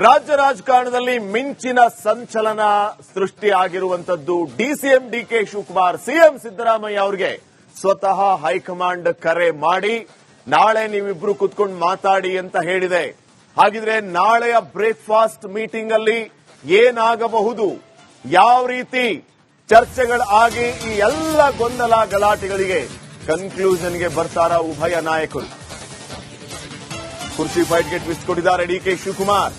ರಾಜ್ಯ ರಾಜಕಾರಣದಲ್ಲಿ ಮಿಂಚಿನ ಸಂಚಲನ ಸೃಷ್ಟಿಯಾಗಿರುವಂತದ್ದು DCM DK Shivakumar CM Siddaramaiah ಅವರಿಗೆ ಸ್ವತಃ ಹೈಕಮಾಂಡ್ ಕರೆ ಮಾಡಿ ನಾಳೆ ನೀವಿಬ್ರು ಕುತ್ಕೊಂಡು ಮಾತಾಡಿ ಅಂತ ಹೇಳಿದೆ. ಹಾಗಿದ್ರೆ ನಾಳೆಯ ಬ್ರೇಕ್ಫಾಸ್ಟ್ ಮೀಟಿಂಗ್ ಅಲ್ಲಿ ಏನಾಗಬಹುದು, ಯಾವ ರೀತಿ ಚರ್ಚೆಗಳಾಗಿ ಈ ಎಲ್ಲ ಗೊಂದಲ ಗಲಾಟೆಗಳಿಗೆ ಕನ್ಕ್ಲೂಷನ್ಗೆ ಬರ್ತಾರ ಉಭಯ ನಾಯಕರು? ಕುರ್ಚಿ ಫೈಟ್ಗೆ ಟ್ವಿಸ್ಟ್ ಕೊಟ್ಟಿದ್ದಾರೆ ಡಿಕೆ ಶಿವಕುಮಾರ್.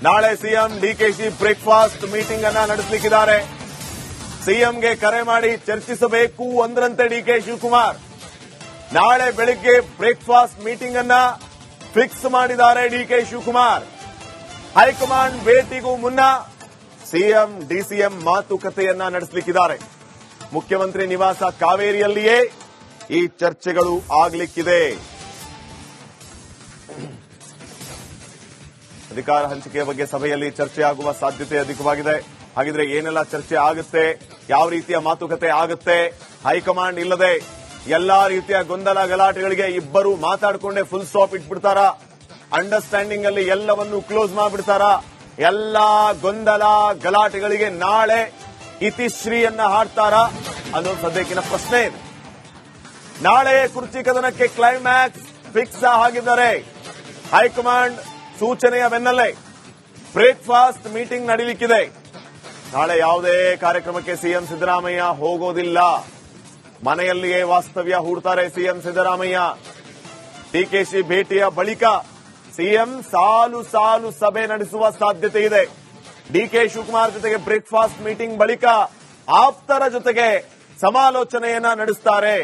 ನಾಳೆ ಸಿಎಂ ಡಿಕೆಶಿ ಬ್ರೇಕ್ಫಾಸ್ಟ್ ಮೀಟಿಂಗ್ ಅನ್ನ ನಡೆಸಲಿಕ್ಕಿದ್ದಾರೆ. ಸಿಎಂಗೆ ಕರೆ ಮಾಡಿ ಚರ್ಚಿಸಬೇಕು ಅಂದ್ರಂತೆ ಡಿಕೆ ಶಿವಕುಮಾರ್. ನಾಳೆ ಬೆಳಿಗ್ಗೆ ಬ್ರೇಕ್ಫಾಸ್ಟ್ ಮೀಟಿಂಗ್ ಅನ್ನ ಫಿಕ್ಸ್ ಮಾಡಿದ್ದಾರೆ ಡಿಕೆ ಶಿವಕುಮಾರ್. ಹೈಕಮಾಂಡ್ ಭೇಟಿಗೂ ಮುನ್ನ ಸಿಎಂ ಡಿಸಿಎಂ ಮಾತುಕತೆಯನ್ನ ನಡೆಸಲಿಕ್ಕಿದ್ದಾರೆ. ಮುಖ್ಯಮಂತ್ರಿ ನಿವಾಸ ಕಾವೇರಿಯಲ್ಲಿಯೇ ಈ ಚರ್ಚೆಗಳು ಆಗಲಿಕ್ಕಿದೆ. ಅಧಿಕಾರ ಹಂಚಿಕೆಯ ಬಗ್ಗೆ ಸಭೆಯಲ್ಲಿ ಚರ್ಚೆಯಾಗುವ ಸಾಧ್ಯತೆ ಅಧಿಕವಾಗಿದೆ. ಹಾಗಿದ್ರೆ ಏನೆಲ್ಲ ಚರ್ಚೆ ಆಗುತ್ತೆ, ಯಾವ ರೀತಿಯ ಮಾತುಕತೆ ಆಗುತ್ತೆ? ಹೈಕಮಾಂಡ್ ಇಲ್ಲದೆ ಎಲ್ಲಾ ರೀತಿಯ ಗೊಂದಲ ಗಲಾಟೆಗಳಿಗೆ ಇಬ್ಬರು ಮಾತಾಡಿಕೊಂಡೇ ಫುಲ್ ಸ್ಟಾಪ್ ಇಟ್ಬಿಡ್ತಾರ? ಅಂಡರ್ಸ್ಟ್ಯಾಂಡಿಂಗ್ ಅಲ್ಲಿ ಎಲ್ಲವನ್ನು ಕ್ಲೋಸ್ ಮಾಡಿಬಿಡ್ತಾರ? ಎಲ್ಲಾ ಗೊಂದಲ ಗಲಾಟೆಗಳಿಗೆ ನಾಳೆ ಇತಿಶ್ರೀಯನ್ನ ಹಾಡ್ತಾರ ಅನ್ನೋದು ಸದ್ಯಕ್ಕಿನ ಪ್ರಶ್ನೆ ಇದೆ. ನಾಳೆ ಕುರ್ಚಿ ಕದನಕ್ಕೆ ಕ್ಲೈಮ್ಯಾಕ್ಸ್ ಫಿಕ್ಸ್ ಆಗಿದ್ದಾರೆ. ಹೈಕಮಾಂಡ್ ಸೂಚನೆಯ ಬೆನ್ನಲ್ಲೇ ಬ್ರೇಕ್ಫಾಸ್ಟ್ ಮೀಟಿಂಗ್ ನಡೆಯಲಿಕ್ಕಿದೆ. ನಾಳೆ ಯಾವುದೇ ಕಾರ್ಯಕ್ರಮಕ್ಕೆ ಸಿಎಂ ಸಿದ್ದರಾಮಯ್ಯ ಹೋಗೋದಿಲ್ಲ. ಮನೆಯಲ್ಲಿಯೇ ವಾಸ್ತವ್ಯ ಹೂಡ್ತಾರೆ ಸಿಎಂ ಸಿದ್ದರಾಮಯ್ಯ. ಡಿಕೆಶಿ ಭೇಟಿಯ ಬಳಿಕ ಸಿಎಂ ಸಾಲು ಸಾಲು ಸಭೆ ನಡೆಸುವ ಸಾಧ್ಯತೆ ಇದೆ. ಡಿಕೆ ಶಿವಕುಮಾರ್ ಜೊತೆಗೆ ಬ್ರೇಕ್ಫಾಸ್ಟ್ ಮೀಟಿಂಗ್ ಬಳಿಕ ಆಪ್ತರ ಜೊತೆಗೆ ಸಮಾಲೋಚನೆಯನ್ನ ನಡೆಸುತ್ತಾರೆ.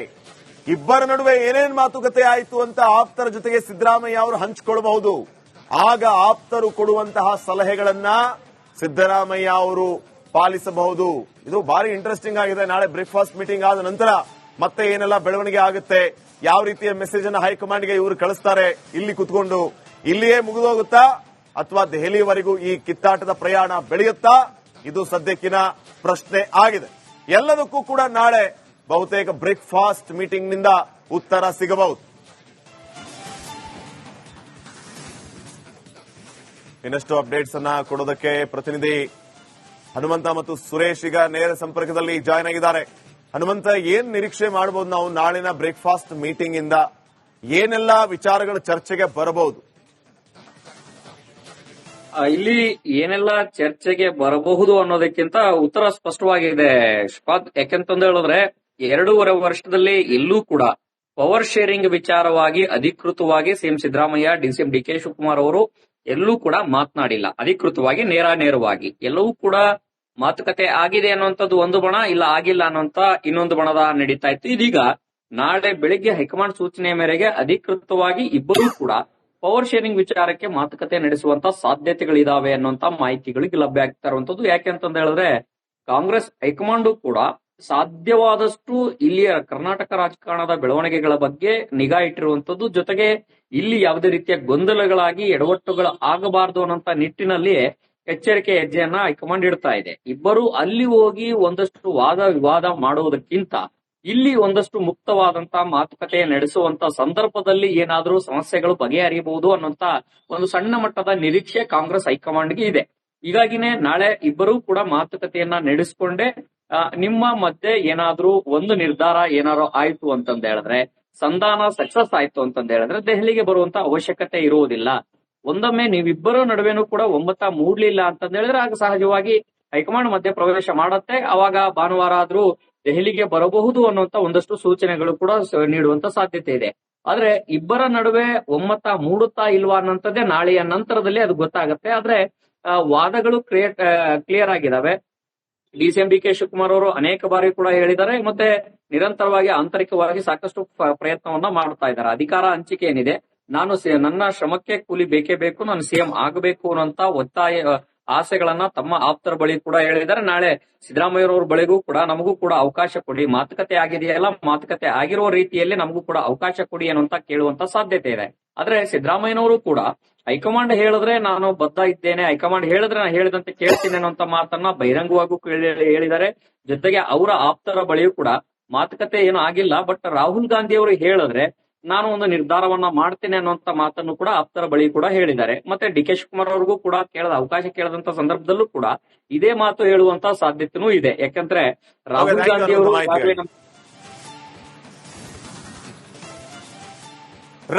ಇಬ್ಬರ ನಡುವೆ ಏನೇನ್ ಮಾತುಕತೆ ಆಯಿತು ಅಂತ ಆಪ್ತರ ಜೊತೆಗೆ ಸಿದ್ದರಾಮಯ್ಯ ಅವರು ಹಂಚಿಕೊಳ್ಳಬಹುದು. ಆಗ ಆಪ್ತರು ಕೊಡುವಂತಹ ಸಲಹೆಗಳನ್ನ ಸಿದ್ದರಾಮಯ್ಯ ಅವರು ಪಾಲಿಸಬಹುದು. ಇದು ಭಾರಿ ಇಂಟ್ರೆಸ್ಟಿಂಗ್ ಆಗಿದೆ. ನಾಳೆ ಬ್ರೇಕ್ಫಾಸ್ಟ್ ಮೀಟಿಂಗ್ ಆದ ನಂತರ ಮತ್ತೆ ಏನೆಲ್ಲ ಬೆಳವಣಿಗೆ ಆಗುತ್ತೆ, ಯಾವ ರೀತಿಯ ಮೆಸೇಜ್ ಅನ್ನ ಹೈಕಮಾಂಡ್ಗೆ ಇವರು ಕಳಿಸ್ತಾರೆ, ಇಲ್ಲಿ ಕುತ್ಕೊಂಡು ಇಲ್ಲಿಯೇ ಮುಗಿದೋಗುತ್ತಾ ಅಥವಾ ದೆಹಲಿವರೆಗೂ ಈ ಕಿತ್ತಾಟದ ಪ್ರಯಾಣ ಬೆಳೆಯುತ್ತಾ? ಇದು ಸದ್ಯಕ್ಕಿನ ಪ್ರಶ್ನೆ ಆಗಿದೆ. ಎಲ್ಲದಕ್ಕೂ ಕೂಡ ನಾಳೆ ಬಹುತೇಕ ಬ್ರೇಕ್ಫಾಸ್ಟ್ ಮೀಟಿಂಗ್ ನಿಂದ ಉತ್ತರ ಸಿಗಬಹುದು. ಇನ್ನಷ್ಟು ಅಪ್ಡೇಟ್ಸ್ ಅನ್ನ ಕೊಡೋದಕ್ಕೆ ಪ್ರತಿನಿಧಿ ಹನುಮಂತ ಮತ್ತು ಸುರೇಶ್ ಈಗ ನೇರ ಸಂಪರ್ಕದಲ್ಲಿ ಜಾಯ್ನ್ ಆಗಿದ್ದಾರೆ. ಹನುಮಂತ, ಏನ್ ನಿರೀಕ್ಷೆ ಮಾಡಬಹುದು ನಾವು ನಾಳಿನ ಬ್ರೇಕ್ಫಾಸ್ಟ್ ಮೀಟಿಂಗ್ ಇಂದ? ಏನೆಲ್ಲ ವಿಚಾರಗಳು ಚರ್ಚೆಗೆ ಬರಬಹುದು? ಇಲ್ಲಿ ಏನೆಲ್ಲ ಚರ್ಚೆಗೆ ಬರಬಹುದು ಅನ್ನೋದಕ್ಕಿಂತ ಉತ್ತರ ಸ್ಪಷ್ಟವಾಗಿದೆ ಶ್ರೀಪಾದ್. ಯಾಕೆಂತಂದು ಹೇಳಿದ್ರೆ 2.5 ವರ್ಷದಲ್ಲಿ ಎಲ್ಲೂ ಕೂಡ ಪವರ್ ಶೇರಿಂಗ್ ವಿಚಾರವಾಗಿ ಅಧಿಕೃತವಾಗಿ CM Siddaramaiah DCM DK Shivakumar ಅವರು ಎಲ್ಲೂ ಕೂಡ ಮಾತನಾಡಿಲ್ಲ. ಅಧಿಕೃತವಾಗಿ ನೇರವಾಗಿ ಎಲ್ಲವೂ ಕೂಡ ಮಾತುಕತೆ ಆಗಿದೆ ಅನ್ನುವಂಥದ್ದು ಒಂದು ಬಣ, ಇಲ್ಲ ಆಗಿಲ್ಲ ಅನ್ನುವಂತ ಇನ್ನೊಂದು ಬಣದ ನಡೀತಾ ಇತ್ತು. ಇದೀಗ ನಾಳೆ ಬೆಳಿಗ್ಗೆ ಹೈಕಮಾಂಡ್ ಸೂಚನೆಯ ಮೇರೆಗೆ ಅಧಿಕೃತವಾಗಿ ಇಬ್ಬರೂ ಕೂಡ ಪವರ್ ಶೇರಿಂಗ್ ವಿಚಾರಕ್ಕೆ ಮಾತುಕತೆ ನಡೆಸುವಂತ ಸಾಧ್ಯತೆಗಳಿದಾವೆ ಅನ್ನುವಂತ ಮಾಹಿತಿಗಳಿಗೆ ಲಭ್ಯ ಆಗ್ತಾ ಇರುವಂತದ್ದು. ಯಾಕೆಂತಂದ ಹೇಳಿದ್ರೆ ಕಾಂಗ್ರೆಸ್ ಹೈಕಮಾಂಡ್ ಕೂಡ ಸಾಧ್ಯವಾದಷ್ಟು ಇಲ್ಲಿಯ ಕರ್ನಾಟಕ ರಾಜಕಾರಣದ ಬೆಳವಣಿಗೆಗಳ ಬಗ್ಗೆ ನಿಗಾ ಇಟ್ಟಿರುವಂತದ್ದು. ಜೊತೆಗೆ ಇಲ್ಲಿ ಯಾವುದೇ ರೀತಿಯ ಗೊಂದಲಗಳಾಗಿ ಎಡವಟ್ಟುಗಳು ಆಗಬಾರದು ಅನ್ನೋಂತ ನಿಟ್ಟಿನಲ್ಲಿ ಎಚ್ಚರಿಕೆ ಹೆಜ್ಜೆಯನ್ನ ಹೈಕಮಾಂಡ್ ಇಡ್ತಾ ಇದೆ. ಇಬ್ಬರು ಅಲ್ಲಿ ಹೋಗಿ ಒಂದಷ್ಟು ವಾದ ವಿವಾದ ಮಾಡುವುದಕ್ಕಿಂತ ಇಲ್ಲಿ ಒಂದಷ್ಟು ಮುಕ್ತವಾದಂತ ಮಾತುಕತೆ ನಡೆಸುವಂತ ಸಂದರ್ಭದಲ್ಲಿ ಏನಾದರೂ ಸಮಸ್ಯೆಗಳು ಬಗೆಹರಿಯಬಹುದು ಅನ್ನೋಂತ ಒಂದು ಸಣ್ಣ ಮಟ್ಟದ ನಿರೀಕ್ಷೆ ಕಾಂಗ್ರೆಸ್ ಹೈಕಮಾಂಡ್ಗೆ ಇದೆ. ಹೀಗಾಗಿನೇ ನಾಳೆ ಇಬ್ಬರೂ ಕೂಡ ಮಾತುಕತೆಯನ್ನ ನಡೆಸಿಕೊಂಡೇ ನಿಮ್ಮ ಮಧ್ಯೆ ಏನಾದ್ರೂ ಒಂದು ನಿರ್ಧಾರ ಏನಾದ್ರು ಆಯ್ತು ಅಂತಂದ ಹೇಳಿದ್ರೆ, ಸಂಧಾನ ಸಕ್ಸಸ್ ಆಯ್ತು ಅಂತಂದ ಹೇಳಿದ್ರೆ ದೆಹಲಿಗೆ ಬರುವಂತ ಅವಶ್ಯಕತೆ ಇರುವುದಿಲ್ಲ. ಒಂದೊಮ್ಮೆ ನೀವಿಬ್ಬರ ನಡುವೆನೂ ಕೂಡ ಒಮ್ಮತ ಮೂಡ್ಲಿಲ್ಲ ಅಂತಂದ ಹೇಳಿದ್ರೆ ಆಗ ಸಹಜವಾಗಿ ಹೈಕಮಾಂಡ್ ಮಧ್ಯೆ ಪ್ರವೇಶ ಮಾಡತ್ತೆ. ಅವಾಗ ಭಾನುವಾರ ಆದ್ರೂ ದೆಹಲಿಗೆ ಬರಬಹುದು ಅನ್ನುವಂತ ಒಂದಷ್ಟು ಸೂಚನೆಗಳು ಕೂಡ ನೀಡುವಂತ ಸಾಧ್ಯತೆ ಇದೆ. ಆದ್ರೆ ಇಬ್ಬರ ನಡುವೆ ಒಮ್ಮತ ಮೂಡುತ್ತಾ ಇಲ್ವಾ ಅನ್ನೋಂಥದ್ದೇ ನಾಳೆಯ ನಂತರದಲ್ಲಿ ಅದು ಗೊತ್ತಾಗತ್ತೆ. ಆದ್ರೆ ವಾದಗಳು ಕ್ಲಿಯರ್ ಆಗಿದಾವೆ. ಡಿಸಿಎಂ ಡಿಕೆ ಶಿವಕುಮಾರ್ ಅವರು ಅನೇಕ ಬಾರಿ ಕೂಡ ಹೇಳಿದ್ದಾರೆ, ಮತ್ತೆ ನಿರಂತರವಾಗಿ ಆಂತರಿಕವಾಗಿ ಸಾಕಷ್ಟು ಪ್ರಯತ್ನವನ್ನ ಮಾಡ್ತಾ ಇದ್ದಾರೆ. ಅಧಿಕಾರ ಹಂಚಿಕೆ ಏನಿದೆ, ನನ್ನ ಶ್ರಮಕ್ಕೆ ಕೂಲಿ ಬೇಕೇ ಬೇಕು, ನಾನು ಸಿಎಂ ಆಗಬೇಕು ಅನ್ನೋಂತ ಒತ್ತಾಯ ಆಸೆಗಳನ್ನ ತಮ್ಮ ಆಪ್ತರ ಬಳಿ ಕೂಡ ಹೇಳಿದ್ದಾರೆ. ನಾಳೆ ಸಿದ್ದರಾಮಯ್ಯರವ್ರ ಬಳಿಗೂ ಕೂಡ ನಮಗೂ ಕೂಡ ಅವಕಾಶ ಕೊಡಿ, ಮಾತುಕತೆ ಆಗಿದೆಯಲ್ಲ, ಮಾತುಕತೆ ಆಗಿರುವ ರೀತಿಯಲ್ಲಿ ನಮಗೂ ಕೂಡ ಅವಕಾಶ ಕೊಡಿ ಅನ್ನುವಂತ ಕೇಳುವಂತ ಸಾಧ್ಯತೆ ಇದೆ. ಆದ್ರೆ ಸಿದ್ದರಾಮಯ್ಯನವರು ಕೂಡ ಹೈಕಮಾಂಡ್ ಹೇಳಿದ್ರೆ ನಾನು ಬದ್ಧ ಇದ್ದೇನೆ, ಹೈಕಮಾಂಡ್ ಹೇಳಿದ್ರೆ ನಾನು ಹೇಳಿದಂತೆ ಕೇಳ್ತೀನಿ ಅನ್ನುವಂತ ಮಾತನ್ನ ಬಹಿರಂಗವಾಗೂ ಹೇಳಿದ್ದಾರೆ. ಜೊತೆಗೆ ಅವರ ಆಪ್ತರ ಬಳಿಯೂ ಕೂಡ ಮಾತುಕತೆ ಏನು ಆಗಿಲ್ಲ, ಬಟ್ ರಾಹುಲ್ ಗಾಂಧಿ ಅವರು ಹೇಳಿದ್ರೆ ನಾನು ಒಂದು ನಿರ್ಧಾರವನ್ನ ಮಾಡ್ತೇನೆ ಅನ್ನುವಂತ ಮಾತನ್ನು ಕೂಡ ಆಪ್ತರ ಬಳಿ ಕೂಡ ಹೇಳಿದ್ದಾರೆ. ಮತ್ತೆ ಡಿ ಕೆ ಶಿವಕುಮಾರ್ ಅವ್ರಿಗೂ ಕೂಡ ಅವಕಾಶ ಕೇಳದಂತ ಸಂದರ್ಭದಲ್ಲೂ ಕೂಡ ಇದೇ ಮಾತು ಹೇಳುವಂತ ಸಾಧ್ಯತೆನೂ ಇದೆ. ಯಾಕಂದ್ರೆ ರಾಹುಲ್ thank you ಗಾಂಧಿ ಅವರು ಮಾಹಿತಿ ಈಗಾಗಲೇ ಹೇಳಿ.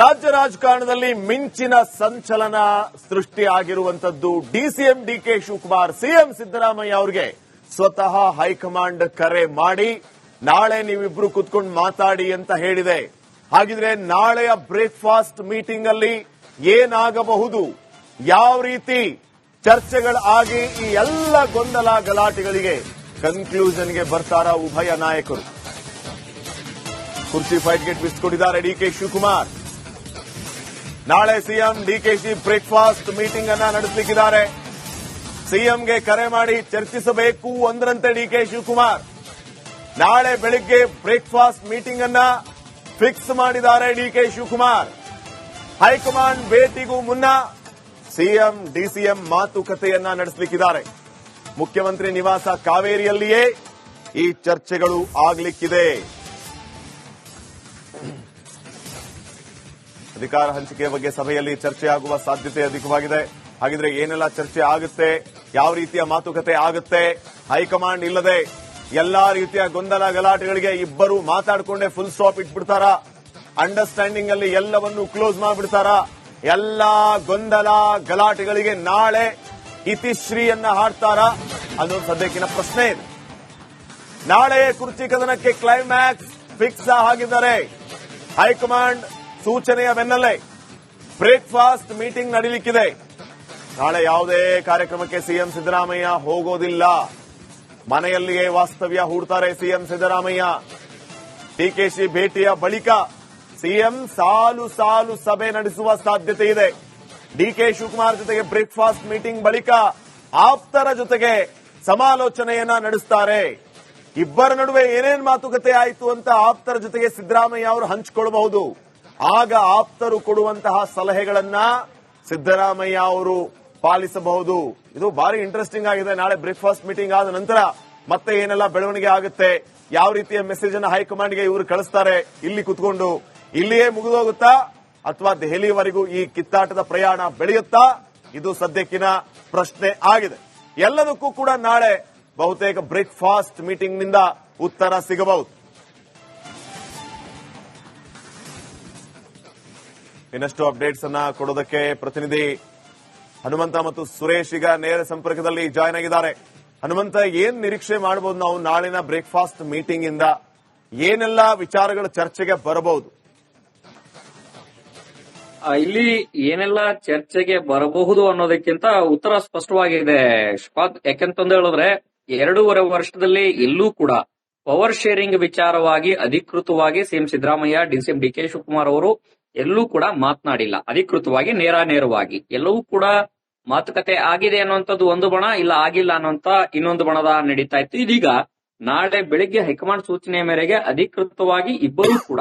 ರಾಜ್ಯ ರಾಜಕಾರಣದಲ್ಲಿ ಮಿಂಚಿನ ಸಂಚಲನ ಸೃಷ್ಟಿಯಾಗಿರುವಂತದ್ದು DCM DK Shivakumar CM Siddaramaiah ಅವರಿಗೆ ಸ್ವತಃ ಹೈಕಮಾಂಡ್ ಕರೆ ಮಾಡಿ ನಾಳೆ ನೀವಿಬ್ರು ಕುತ್ಕೊಂಡು ಮಾತಾಡಿ ಅಂತ ಹೇಳಿದೆ. ಹಾಗಿದ್ರೆ ನಾಳೆಯ ಬ್ರೇಕ್ಫಾಸ್ಟ್ ಮೀಟಿಂಗ್ ಅಲ್ಲಿ ಏನಾಗಬಹುದು, ಯಾವ ರೀತಿ ಚರ್ಚೆಗಳಾಗಿ ಈ ಎಲ್ಲ ಗೊಂದಲ ಗಲಾಟೆಗಳಿಗೆ ಕನ್ಕ್ಲೂಷನ್ಗೆ ಬರ್ತಾರ ಉಭಯ ನಾಯಕರು? ಕುರ್ಚಿ ಫೈಟ್ಗೆ ಟ್ವಿಸ್ಟ್ ಕೊಟ್ಟಿದ್ದಾರೆ ಡಿಕೆ ಶಿವಕುಮಾರ್. ನಾಳೆ ಸಿಎಂ ಡಿಕೆಶಿ ಬ್ರೇಕ್ಫಾಸ್ಟ್ ಮೀಟಿಂಗ್ ಅನ್ನ ನಡೆಸಲಿಕ್ಕಿದ್ದಾರೆ. ಸಿಎಂಗೆ ಕರೆ ಮಾಡಿ ಚರ್ಚಿಸಬೇಕು ಅಂದ್ರಂತೆ ಡಿಕೆ ಶಿವಕುಮಾರ್. ನಾಳೆ ಬೆಳಿಗ್ಗೆ ಬ್ರೇಕ್ಫಾಸ್ಟ್ ಮೀಟಿಂಗ್ ಅನ್ನ ಫಿಕ್ಸ್ ಮಾಡಿದ್ದಾರೆ ಡಿಕೆ ಶಿವಕುಮಾರ್. ಹೈಕಮಾಂಡ್ ಭೇಟಿಗೂ ಮುನ್ನ ಸಿಎಂ ಡಿಸಿಎಂ ಮಾತುಕತೆಯನ್ನ ನಡೆಸಲಿಕ್ಕಿದ್ದಾರೆ. ಮುಖ್ಯಮಂತ್ರಿ ನಿವಾಸ ಕಾವೇರಿಯಲ್ಲಿಯೇ ಈ ಚರ್ಚೆಗಳು ಆಗಲಿಕ್ಕಿದೆ. ಅಧಿಕಾರ ಹಂಚಿಕೆ ಬಗ್ಗೆ ಸಭೆಯಲ್ಲಿ ಚರ್ಚೆಯಾಗುವ ಸಾಧ್ಯತೆ ಅಧಿಕವಾಗಿದೆ. ಹಾಗಿದ್ರೆ ಏನೆಲ್ಲ ಚರ್ಚೆ ಆಗುತ್ತೆ, ಯಾವ ರೀತಿಯ ಮಾತುಕತೆ ಆಗುತ್ತೆ, ಹೈಕಮಾಂಡ್ ಇಲ್ಲದೆ ಎಲ್ಲಾ ರೀತಿಯ ಗೊಂದಲ ಗಲಾಟೆಗಳಿಗೆ ಇಬ್ಬರು ಮಾತಾಡಿಕೊಂಡೇ ಫುಲ್ ಸ್ಟಾಪ್ ಇಟ್ಬಿಡ್ತಾರ? ಅಂಡರ್ಸ್ಟ್ಯಾಂಡಿಂಗ್ ಅಲ್ಲಿ ಎಲ್ಲವನ್ನೂ ಕ್ಲೋಸ್ ಮಾಡಿಬಿಡ್ತಾರ? ಎಲ್ಲಾ ಗೊಂದಲ ಗಲಾಟೆಗಳಿಗೆ ನಾಳೆ ಇತಿಶ್ರೀಯನ್ನ ಹಾಡ್ತಾರ ಅನ್ನೋದು ಸದ್ಯಕ್ಕಿನ ಪ್ರಶ್ನೆ ಇದೆ. ನಾಳೆ ಕುರ್ಚಿ ಕದನಕ್ಕೆ ಕ್ಲೈಮ್ಯಾಕ್ಸ್ ಫಿಕ್ಸ್ ಆಗಿದ್ದಾರೆ. ಹೈಕಮಾಂಡ್ ಸೂಚನೆಯ ಬೆನ್ನಲ್ಲೇ ಬ್ರೇಕ್ಫಾಸ್ಟ್ ಮೀಟಿಂಗ್ ನಡೀಲಿಕ್ಕಿದೆ. ನಾಳೆ ಯಾವುದೇ ಕಾರ್ಯಕ್ರಮಕ್ಕೆ ಸಿಎಂ ಸಿದ್ದರಾಮಯ್ಯ ಹೋಗೋದಿಲ್ಲ. ಮನೆಯಲ್ಲಿಯೇ ವಾಸ್ತವ್ಯ ಹೂಡ್ತಾರೆ ಸಿಎಂ ಸಿದ್ದರಾಮಯ್ಯ. ಡಿಕೆಶಿ ಭೇಟಿಯ ಬಳಿಕ ಸಿಎಂ ಸಾಲು ಸಾಲು ಸಭೆ ನಡೆಸುವ ಸಾಧ್ಯತೆ ಇದೆ. ಡಿಕೆ ಶಿವಕುಮಾರ್ ಜೊತೆಗೆ ಬ್ರೇಕ್ಫಾಸ್ಟ್ ಮೀಟಿಂಗ್ ಬಳಿಕ ಆಪ್ತರ ಜೊತೆಗೆ ಸಮಾಲೋಚನೆಯನ್ನ ನಡೆಸುತ್ತಾರೆ. ಇಬ್ಬರ ನಡುವೆ ಏನೇನ್ ಮಾತುಕತೆ ಆಯಿತು ಅಂತ ಆಪ್ತರ ಜೊತೆಗೆ ಸಿದ್ದರಾಮಯ್ಯ ಅವರು ಹಂಚಿಕೊಳ್ಳಬಹುದು. ಆಗ ಆಪ್ತರು ಕೊಡುವಂತಹ ಸಲಹೆಗಳನ್ನ ಸಿದ್ದರಾಮಯ್ಯ ಅವರು ಪಾಲಿಸಬಹುದು. ಇದು ಬಾರಿ ಇಂಟ್ರೆಸ್ಟಿಂಗ್ ಆಗಿದೆ. ನಾಳೆ ಬ್ರೇಕ್ಫಾಸ್ಟ್ ಮೀಟಿಂಗ್ ಆದ ನಂತರ ಮತ್ತೆ ಏನೆಲ್ಲ ಬೆಳವಣಿಗೆ ಆಗುತ್ತೆ, ಯಾವ ರೀತಿಯ ಮೆಸೇಜ್ ಅನ್ನು ಹೈಕಮಾಂಡ್ಗೆ ಇವರು ಕಳಿಸ್ತಾರೆ, ಇಲ್ಲಿ ಕುತ್ಕೊಂಡು ಇಲ್ಲಿಯೇ ಮುಗಿದೋಗುತ್ತಾ ಅಥವಾ ದೆಹಲಿವರೆಗೂ ಈ ಕಿತ್ತಾಟದ ಪ್ರಯಾಣ ಬೆಳೆಯುತ್ತಾ, ಇದು ಸದ್ಯಕ್ಕಿನ ಪ್ರಶ್ನೆ ಆಗಿದೆ. ಎಲ್ಲದಕ್ಕೂ ಕೂಡ ನಾಳೆ ಬಹುತೇಕ ಬ್ರೇಕ್ಫಾಸ್ಟ್ ಮೀಟಿಂಗ್ ನಿಂದ ಉತ್ತರ ಸಿಗಬಹುದು. ಇನ್ನಷ್ಟು ಅಪ್ಡೇಟ್ಸ್ ಅನ್ನ ಕೊಡೋದಕ್ಕೆ ಪ್ರತಿನಿಧಿ ಹನುಮಂತ ಮತ್ತು ಸುರೇಶ್ ಈಗ ನೇರ ಸಂಪರ್ಕದಲ್ಲಿ ಜಾಯ್ನ್ ಆಗಿದ್ದಾರೆ. ಹನುಮಂತ, ಏನ್ ನಿರೀಕ್ಷೆ ಮಾಡಬಹುದು ನಾವು ನಾಳಿನ ಬ್ರೇಕ್ಫಾಸ್ಟ್ ಮೀಟಿಂಗ್ ಇಂದ? ಏನೆಲ್ಲ ವಿಚಾರಗಳು ಚರ್ಚೆಗೆ ಬರಬಹುದು? ಇಲ್ಲಿ ಏನೆಲ್ಲ ಚರ್ಚೆಗೆ ಬರಬಹುದು ಅನ್ನೋದಕ್ಕಿಂತ ಉತ್ತರ ಸ್ಪಷ್ಟವಾಗಿದೆ ಶ್ರೀಪಾದ್. ಯಾಕೆಂತಂದು ಹೇಳಿದ್ರೆ 2.5 ವರ್ಷದಲ್ಲಿ ಎಲ್ಲೂ ಕೂಡ ಪವರ್ ಶೇರಿಂಗ್ ವಿಚಾರವಾಗಿ ಅಧಿಕೃತವಾಗಿ CM Siddaramaiah, DCM DK Shivakumar ಅವರು ಎಲ್ಲೂ ಕೂಡ ಮಾತನಾಡಿಲ್ಲ. ಅಧಿಕೃತವಾಗಿ ನೇರವಾಗಿ ಎಲ್ಲವೂ ಕೂಡ ಮಾತುಕತೆ ಆಗಿದೆ ಅನ್ನುವಂಥದ್ದು ಒಂದು ಬಣ, ಇಲ್ಲ ಆಗಿಲ್ಲ ಅನ್ನುವಂತ ಇನ್ನೊಂದು ಬಣದ ನಡೀತಾ ಇತ್ತು. ಇದೀಗ ನಾಳೆ ಬೆಳಿಗ್ಗೆ ಹೈಕಮಾಂಡ್ ಸೂಚನೆಯ ಮೇರೆಗೆ ಅಧಿಕೃತವಾಗಿ ಇಬ್ಬರೂ ಕೂಡ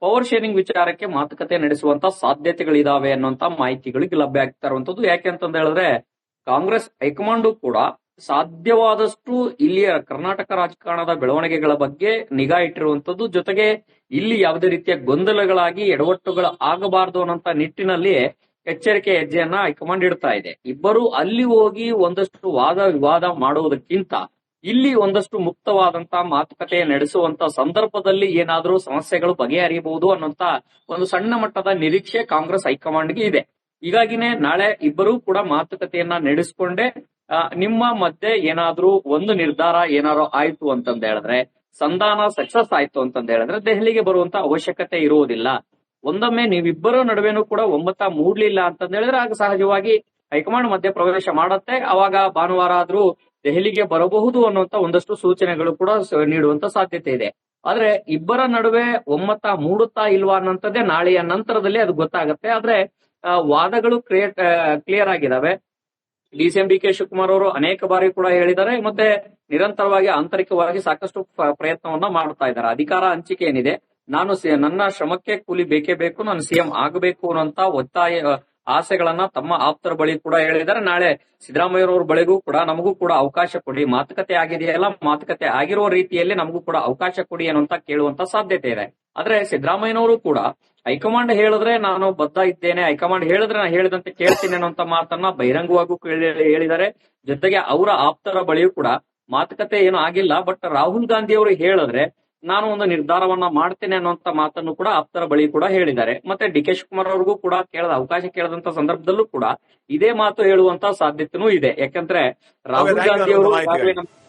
ಪವರ್ ಶೇರಿಂಗ್ ವಿಚಾರಕ್ಕೆ ಮಾತುಕತೆ ನಡೆಸುವಂತ ಸಾಧ್ಯತೆಗಳಿದಾವೆ ಅನ್ನುವಂತ ಮಾಹಿತಿಗಳಿಗೆ ಲಭ್ಯ ಆಗ್ತಾ ಇರುವಂತದ್ದು. ಯಾಕೆ ಅಂತಂದ ಹೇಳಿದ್ರೆ ಕಾಂಗ್ರೆಸ್ ಹೈಕಮಾಂಡ್ ಕೂಡ ಸಾಧ್ಯವಾದಷ್ಟು ಇಲ್ಲಿಯ ಕರ್ನಾಟಕ ರಾಜಕಾರಣದ ಬೆಳವಣಿಗೆಗಳ ಬಗ್ಗೆ ನಿಗಾ ಇಟ್ಟಿರುವಂತದ್ದು, ಜೊತೆಗೆ ಇಲ್ಲಿ ಯಾವುದೇ ರೀತಿಯ ಗೊಂದಲಗಳಾಗಿ ಎಡವಟ್ಟುಗಳು ಆಗಬಾರದು ಅನ್ನೋಂತ ನಿಟ್ಟಿನಲ್ಲಿ ಎಚ್ಚರಿಕೆ ಹೆಜ್ಜೆಯನ್ನ ಹೈಕಮಾಂಡ್ ಇಡ್ತಾ ಇದೆ. ಇಬ್ಬರು ಅಲ್ಲಿ ಹೋಗಿ ಒಂದಷ್ಟು ವಾದ ವಿವಾದ ಮಾಡುವುದಕ್ಕಿಂತ ಇಲ್ಲಿ ಒಂದಷ್ಟು ಮುಕ್ತವಾದಂತಹ ಮಾತುಕತೆ ನಡೆಸುವಂತ ಸಂದರ್ಭದಲ್ಲಿ ಏನಾದರೂ ಸಮಸ್ಯೆಗಳು ಬಗೆಹರಿಯಬಹುದು ಅನ್ನೋಂತ ಒಂದು ಸಣ್ಣ ಮಟ್ಟದ ನಿರೀಕ್ಷೆ ಕಾಂಗ್ರೆಸ್ ಹೈಕಮಾಂಡ್ಗೆ ಇದೆ. ಹೀಗಾಗಿನೇ ನಾಳೆ ಇಬ್ಬರೂ ಕೂಡ ಮಾತುಕತೆಯನ್ನ ನಡೆಸಿಕೊಂಡೇ ನಿಮ್ಮ ಮಧ್ಯೆ ಏನಾದ್ರೂ ಒಂದು ನಿರ್ಧಾರ ಏನಾದ್ರು ಆಯ್ತು ಅಂತಂದ ಹೇಳಿದ್ರೆ, ಸಂಧಾನ ಸಕ್ಸಸ್ ಆಯ್ತು ಅಂತಂದ ಹೇಳಿದ್ರೆ ದೆಹಲಿಗೆ ಬರುವಂತ ಅವಶ್ಯಕತೆ ಇರುವುದಿಲ್ಲ. ಒಂದೊಮ್ಮೆ ನೀವಿಬ್ಬರ ನಡುವೆನೂ ಕೂಡ ಒಮ್ಮತ ಮೂಡ್ಲಿಲ್ಲ ಅಂತಂದ ಹೇಳಿದ್ರೆ ಆಗ ಸಹಜವಾಗಿ ಹೈಕಮಾಂಡ್ ಮಧ್ಯೆ ಪ್ರವೇಶ ಮಾಡತ್ತೆ. ಅವಾಗ ಭಾನುವಾರ ಆದ್ರೂ ದೆಹಲಿಗೆ ಬರಬಹುದು ಅನ್ನುವಂತ ಒಂದಷ್ಟು ಸೂಚನೆಗಳು ಕೂಡ ನೀಡುವಂತ ಸಾಧ್ಯತೆ ಇದೆ. ಆದ್ರೆ ಇಬ್ಬರ ನಡುವೆ ಒಮ್ಮತ ಮೂಡುತ್ತಾ ಇಲ್ವಾ ಅನ್ನೋಂಥದ್ದೇ ನಾಳೆಯ ನಂತರದಲ್ಲಿ ಅದು ಗೊತ್ತಾಗುತ್ತೆ. ಆದ್ರೆ ವಾದಗಳು ಕ್ಲಿಯರ್ ಆಗಿದಾವೆ. ಡಿಸಿಎಂ ಡಿಕೆ ಶಿವಕುಮಾರ್ ಅವರು ಅನೇಕ ಬಾರಿ ಕೂಡ ಹೇಳಿದ್ದಾರೆ, ಮತ್ತೆ ನಿರಂತರವಾಗಿ ಆಂತರಿಕವಾಗಿ ಸಾಕಷ್ಟು ಪ್ರಯತ್ನವನ್ನ ಮಾಡ್ತಾ ಇದ್ದಾರೆ. ಅಧಿಕಾರ ಹಂಚಿಕೆ ಏನಿದೆ, ನಾನು ನನ್ನ ಶ್ರಮಕ್ಕೆ ಕೂಲಿ ಬೇಕೇ ಬೇಕು, ನಾನು ಸಿಎಂ ಆಗಬೇಕು ಅನ್ನೋಂತ ಒತ್ತಾಯ ಆಸೆಗಳನ್ನ ತಮ್ಮ ಆಪ್ತರ ಬಳಿ ಕೂಡ ಹೇಳಿದ್ದಾರೆ. ನಾಳೆ ಸಿದ್ದರಾಮಯ್ಯರವ್ರ ಬಳಿಗೂ ಕೂಡ ನಮಗೂ ಕೂಡ ಅವಕಾಶ ಕೊಡಿ, ಮಾತುಕತೆ ಆಗಿದೆಯಲ್ಲ, ಮಾತುಕತೆ ಆಗಿರುವ ರೀತಿಯಲ್ಲಿ ನಮಗೂ ಕೂಡ ಅವಕಾಶ ಕೊಡಿ ಅನ್ನುವಂತ ಕೇಳುವಂತ ಸಾಧ್ಯತೆ ಇದೆ. ಆದ್ರೆ ಸಿದ್ದರಾಮಯ್ಯನವರು ಕೂಡ ಹೈಕಮಾಂಡ್ ಹೇಳಿದ್ರೆ ನಾನು ಬದ್ಧ ಇದ್ದೇನೆ, ಹೈಕಮಾಂಡ್ ಹೇಳಿದ್ರೆ ನಾನು ಹೇಳಿದಂತೆ ಕೇಳ್ತೀನಿ ಅನ್ನೋಂತ ಮಾತನ್ನ ಬಹಿರಂಗವಾಗೂ ಹೇಳಿದ್ದಾರೆ. ಜೊತೆಗೆ ಅವರ ಆಪ್ತರ ಬಳಿಯೂ ಕೂಡ ಮಾತುಕತೆ ಏನು ಆಗಿಲ್ಲ. ಬಟ್ ರಾಹುಲ್ ಗಾಂಧಿ ಅವರು ಹೇಳಿದ್ರೆ ನಾನು ಒಂದು ನಿರ್ಧಾರವನ್ನ ಮಾಡ್ತೇನೆ ಅನ್ನುವಂತ ಮಾತನ್ನು ಕೂಡ ಆಪ್ತರ ಬಳಿ ಕೂಡ ಹೇಳಿದ್ದಾರೆ. ಮತ್ತೆ ಡಿ ಕೆ ಶಿವಕುಮಾರ್ ಅವ್ರಿಗೂ ಕೂಡ ಅವಕಾಶ ಕೇಳದಂತ ಸಂದರ್ಭದಲ್ಲೂ ಕೂಡ ಇದೇ ಮಾತು ಹೇಳುವಂತ ಸಾಧ್ಯತೆನೂ ಇದೆ. ಯಾಕಂದ್ರೆ ರಾಹುಲ್ thank you ಗಾಂಧಿ ಅವರು ಮಾಹಿತಿಗಾಗಿ. ಈಗಾಗಲೇ